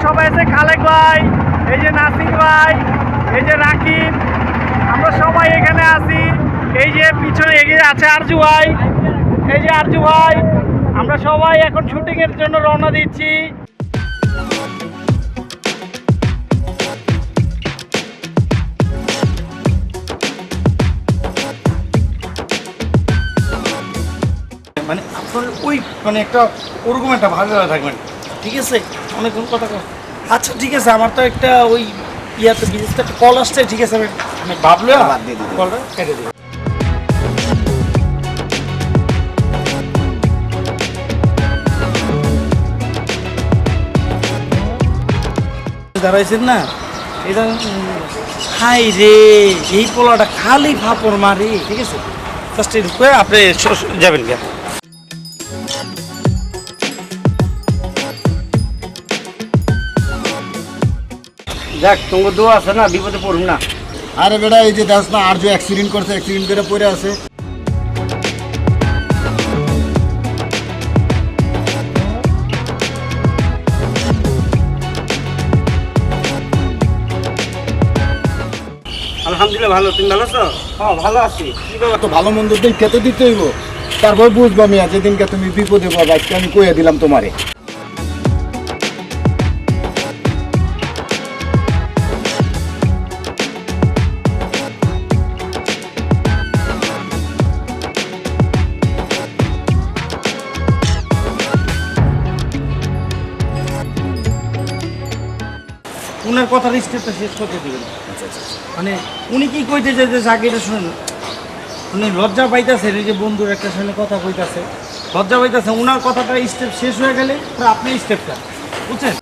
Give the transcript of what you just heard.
সবাই আছে, খালেক ভাই, এই যে নাসির ভাই, এই যে রাকিব, আমরা সবাই এখানে আছি। এই যে পিছনে এগিয়ে আছে আরজু ভাই, এই যে আরজু ভাই, আমরা সবাই এখন শুটিংয়ের জন্য রওনা দিচ্ছি। মানে আপনার ওই মানে একটা ওরকম একটা ভালো থাকবেন, ঠিক আছে? অনেকক্ষণ কথা কর। আচ্ছা ঠিক আছে, আমার তো একটা ওই ইয়াতে বিজনেসটা একটা কল আসছে, ঠিক আছে? আমি ভাবলো কলটা কেটে দিই। দাঁড়াইছেন না, এটা হাই রে, এই পোলাটা খালি ফাপড় মারি, ঠিক আছে? ফার্স্টে ঢুকে আপনি যাবেন কেন? দেখ তোমার দোয়া আছে না, বিপদে পড়ুন না। আরে বেটা, এই যে দেখ না আরজু অ্যাক্সিডেন্ট করছে, অ্যাক্সিডেন্ট করে পড়ে আছে। আলহামদুলিল্লাহ ভালো, তুমি ভালো আছো? হ্যাঁ ভালো আছি। তো ভালো মন্দ দেখে তো দিতে হইব, তারপর বুঝবো মিয়া যেদিনকে তুমি বিপদে পড়বা। আজকে আমি কইয়া দিলাম তোমারে। উনার কথার স্টেপটা শেষ করতে দিবেন। মানে উনি কি কইতে চাইতেছে আগে এটা শুনুন। উনি লজ্জা পাইতেছে, এই যে বন্ধুর একটা সামনে কথা কইতাছে, লজ্জা পাইতেছে। উনার কথাটা স্টেপ শেষ হয়ে গেলে আপনি স্টেপটা বুঝছেন।